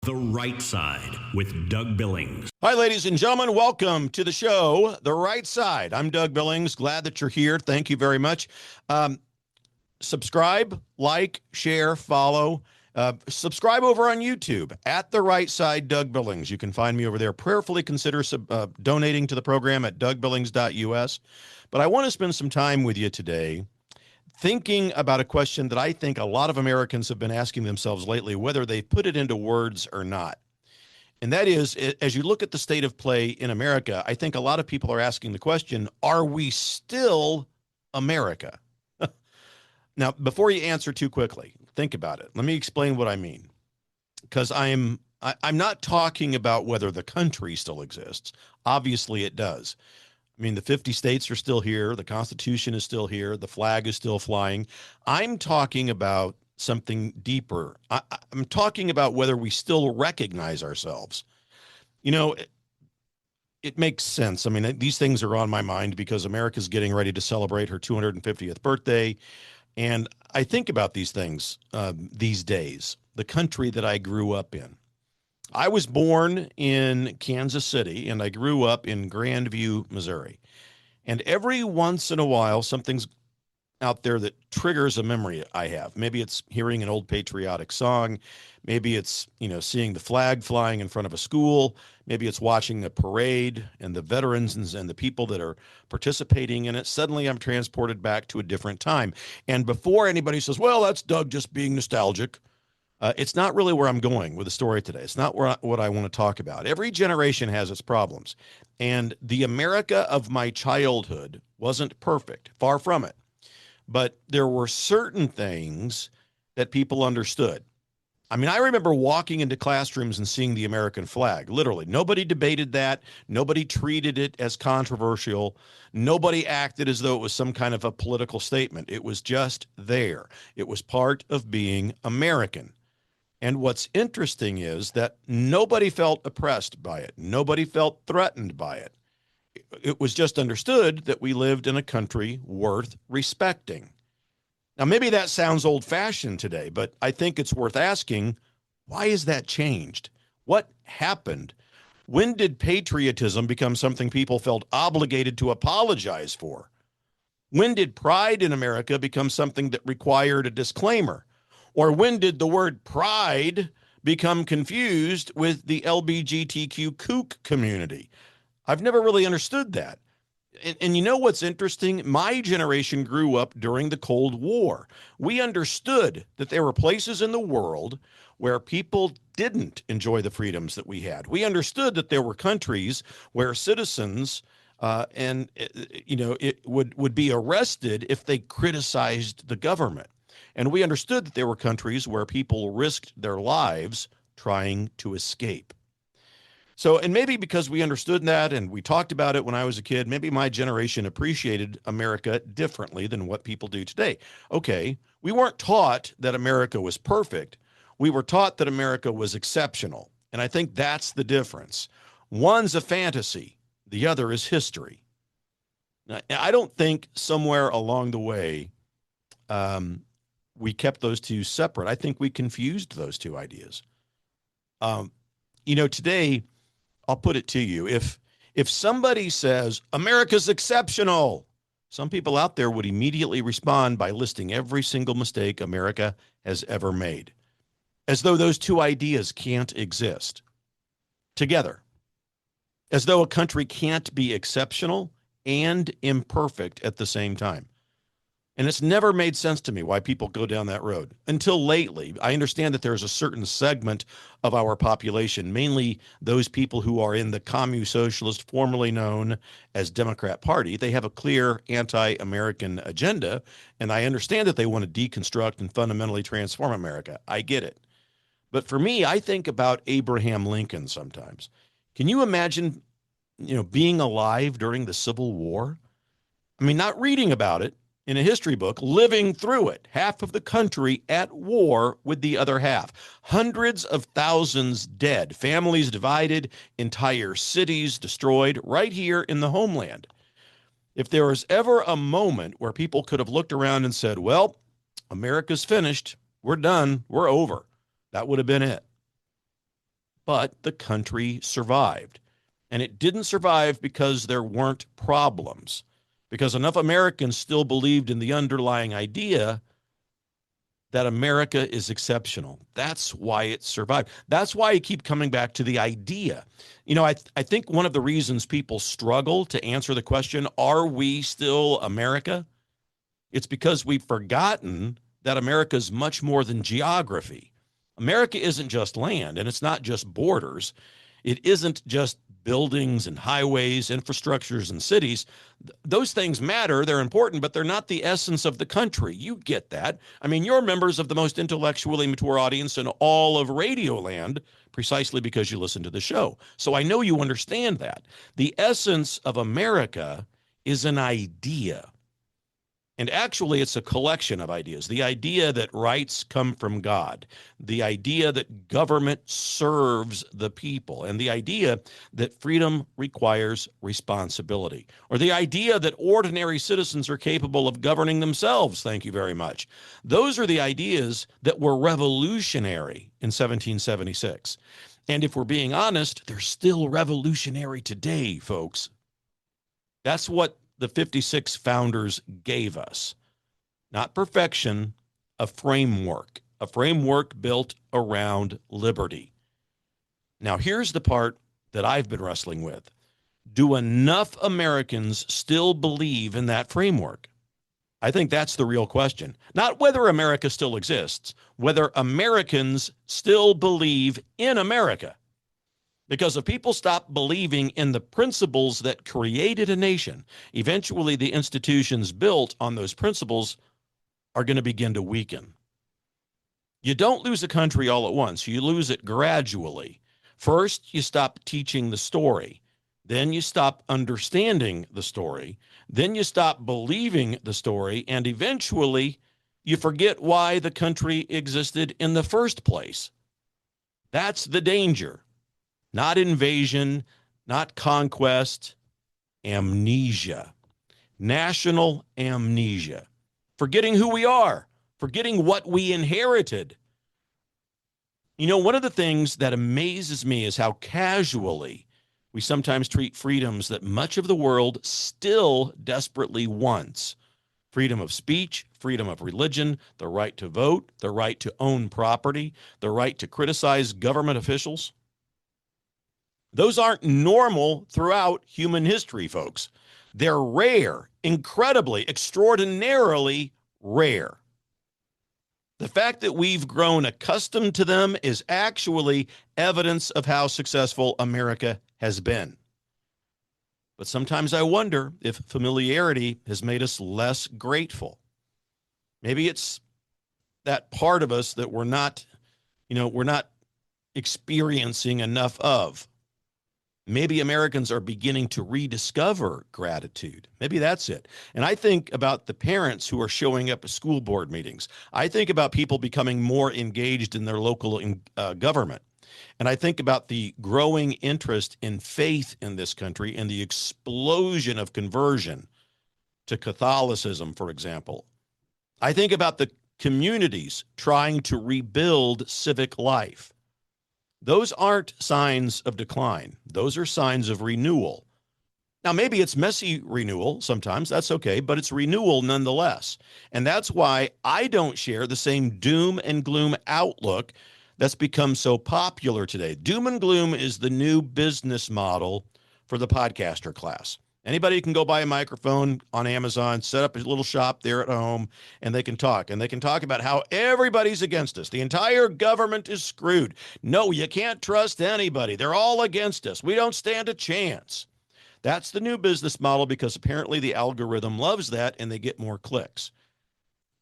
The Right Side with Doug Billings. Hi, ladies and gentlemen. Welcome to the show, The Right Side. I'm Doug Billings. Glad that you're here. Thank you very much. Subscribe, like, share, follow. Subscribe over on YouTube at The Right Side, Doug Billings. You can find me over there. Prayerfully consider donating to the program at dougbillings.us. But I want to spend some time with you today thinking about a question that I think a lot of Americans have been asking themselves lately, whether they put it into words or not. And that is, as you look at the state of play in America, I think a lot of people are asking the question, are we still America? Now, before you answer too quickly, think about it. Let me explain what I mean. Because I'm not talking about whether the country still exists. Obviously, it does. I mean, the 50 states are still here. The Constitution is still here. The flag is still flying. I'm talking about something deeper. I'm talking about whether we still recognize ourselves. You know, it makes sense. I mean, these things are on my mind because America's getting ready to celebrate her 250th birthday. And I think about these things these days, the country that I grew up in. I was born in Kansas City, and I grew up in Grandview, Missouri. And every once in a while, something's out there that triggers a memory I have. Maybe it's hearing an old patriotic song. Maybe it's, seeing the flag flying in front of a school. Maybe it's watching a parade and the veterans and the people that are participating in it. Suddenly I'm transported back to a different time. And before anybody says, well, that's Doug just being nostalgic, it's not really where I'm going with the story today. It's not what I want to talk about. Every generation has its problems. And the America of my childhood wasn't perfect, far from it. But there were certain things that people understood. I mean, I remember walking into classrooms and seeing the American flag, literally. Nobody debated that. Nobody treated it as controversial. Nobody acted as though it was some kind of a political statement. It was just there. It was part of being American. And what's interesting is that nobody felt oppressed by it. Nobody felt threatened by it. It was just understood that we lived in a country worth respecting. Now, maybe that sounds old-fashioned today, but I think it's worth asking, why has that changed? What happened? When did patriotism become something people felt obligated to apologize for? When did pride in America become something that required a disclaimer? Or when did the word pride become confused with the LGBTQ kook community? I've never really understood that. And you know what's interesting? My generation grew up during the Cold War. We understood that there were places in the world where people didn't enjoy the freedoms that we had. We understood that there were countries where citizens it would be arrested if they criticized the government. And we understood that there were countries where people risked their lives trying to escape. So, and maybe because we understood that and we talked about it when I was a kid, maybe my generation appreciated America differently than what people do today. Okay, we weren't taught that America was perfect. We were taught that America was exceptional. And I think that's the difference. One's a fantasy, the other is history. Now, I don't think somewhere along the way we kept those two separate. I think we confused those two ideas. Today, I'll put it to you. If somebody says, America's exceptional, some people out there would immediately respond by listing every single mistake America has ever made, as though those two ideas can't exist together, as though a country can't be exceptional and imperfect at the same time. And it's never made sense to me why people go down that road until lately. I understand that there's a certain segment of our population, mainly those people who are in the communist-socialist, formerly known as Democrat Party. They have a clear anti-American agenda, and I understand that they want to deconstruct and fundamentally transform America. I get it. But for me, I think about Abraham Lincoln sometimes. Can you imagine, being alive during the Civil War? I mean, not reading about it in a history book, living through it, half of the country at war with the other half, hundreds of thousands dead, families divided, entire cities destroyed right here in the homeland. If there was ever a moment where people could have looked around and said, well, America's finished, we're done, we're over, that would have been it. but the country survived. And it didn't survive because there weren't problems, because enough Americans still believed in the underlying idea that America is exceptional. That's why it survived. That's why I keep coming back to the idea. I think one of the reasons people struggle to answer the question, are we still America? It's because we've forgotten that America is much more than geography. America isn't just land, and it's not just borders. It isn't just buildings and highways, infrastructures and cities. Those things matter. They're important, but they're not the essence of the country. You get that. I mean, you're members of the most intellectually mature audience in all of Radioland precisely because you listen to the show. So I know you understand that. The essence of America is an idea. And actually, it's a collection of ideas. The idea that rights come from God, the idea that government serves the people, and the idea that freedom requires responsibility, or the idea that ordinary citizens are capable of governing themselves. Thank you very much. Those are the ideas that were revolutionary in 1776. And if we're being honest, they're still revolutionary today, folks. That's what the 56 founders gave us. Not perfection, a framework built around liberty. Now, here's the part that I've been wrestling with. Do enough Americans still believe in that framework? I think that's the real question. Not whether America still exists, whether Americans still believe in America. Because if people stop believing in the principles that created a nation, eventually the institutions built on those principles are going to begin to weaken. You don't lose a country all at once. You lose it gradually. First, you stop teaching the story. Then you stop understanding the story. Then you stop believing the story. And eventually, you forget why the country existed in the first place. That's the danger. Not invasion, not conquest, amnesia, national amnesia, forgetting who we are, forgetting what we inherited. One of the things that amazes me is how casually we sometimes treat freedoms that much of the world still desperately wants. Freedom of speech, freedom of religion, the right to vote, the right to own property, the right to criticize government officials. Those aren't normal throughout human history, folks. They're rare, incredibly, extraordinarily rare. The fact that we've grown accustomed to them is actually evidence of how successful America has been. But sometimes I wonder if familiarity has made us less grateful. Maybe it's that part of us that we're not experiencing enough of. Maybe Americans are beginning to rediscover gratitude. Maybe that's it. And I think about the parents who are showing up at school board meetings. I think about people becoming more engaged in their local government. And I think about the growing interest in faith in this country and the explosion of conversion to Catholicism, for example. I think about the communities trying to rebuild civic life. Those aren't signs of decline. Those are signs of renewal. Now, maybe it's messy renewal sometimes. That's okay, but it's renewal nonetheless. And that's why I don't share the same doom and gloom outlook that's become so popular today. Doom and gloom is the new business model for the podcaster class. Anybody can go buy a microphone on Amazon, set up a little shop there at home, and they can talk. And they can talk about how everybody's against us. The entire government is screwed. No, you can't trust anybody. They're all against us. We don't stand a chance. That's the new business model because apparently the algorithm loves that and they get more clicks.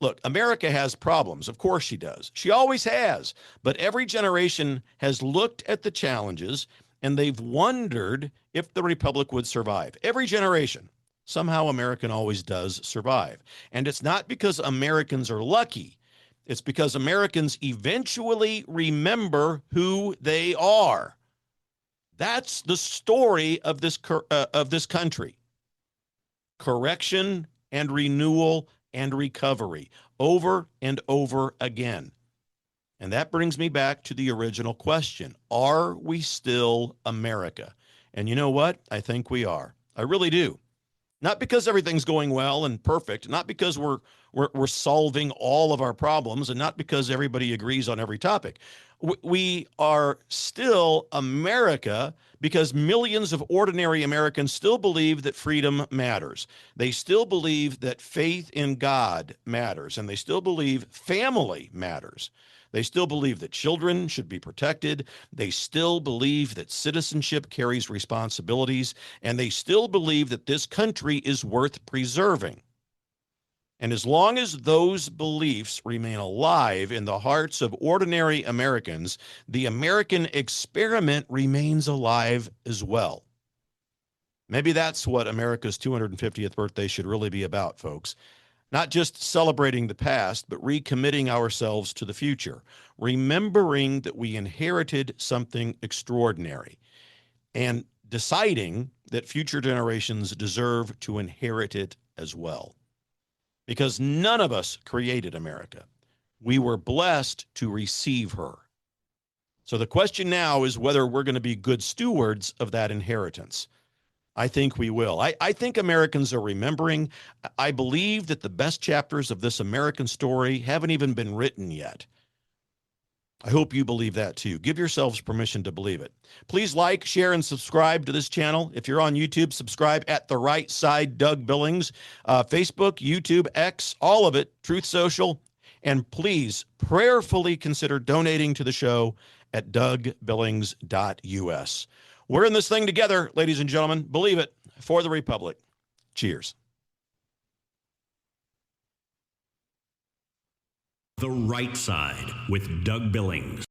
Look, America has problems. Of course she does. She always has. But every generation has looked at the challenges and they've wondered if the republic would survive. Every generation, somehow American always does survive. And it's not because Americans are lucky. It's because Americans eventually remember who they are. That's the story of this country. Correction and renewal and recovery over and over again. And that brings me back to the original question. Are we still America? And you know what? I think we are. I really do. Not because everything's going well and perfect, not because we're solving all of our problems, and not because everybody agrees on every topic. We are still America because millions of ordinary Americans still believe that freedom matters. They still believe that faith in God matters, and they still believe family matters. They still believe that children should be protected. They still believe that citizenship carries responsibilities, and they still believe that this country is worth preserving. And as long as those beliefs remain alive in the hearts of ordinary Americans, the American experiment remains alive as well. Maybe that's what America's 250th birthday should really be about, folks. Not just celebrating the past, but recommitting ourselves to the future, remembering that we inherited something extraordinary, and deciding that future generations deserve to inherit it as well. Because none of us created America. We were blessed to receive her. So the question now is whether we're going to be good stewards of that inheritance. I think we will. I think Americans are remembering. I believe that the best chapters of this American story haven't even been written yet. I hope you believe that too. Give yourselves permission to believe it. Please like, share, and subscribe to this channel. If you're on YouTube, subscribe at The Right Side Doug Billings. Facebook, YouTube, X, all of it, Truth Social. And please prayerfully consider donating to the show at dougbillings.us. We're in this thing together, ladies and gentlemen. Believe it, for the Republic. Cheers. The Right Side with Doug Billings.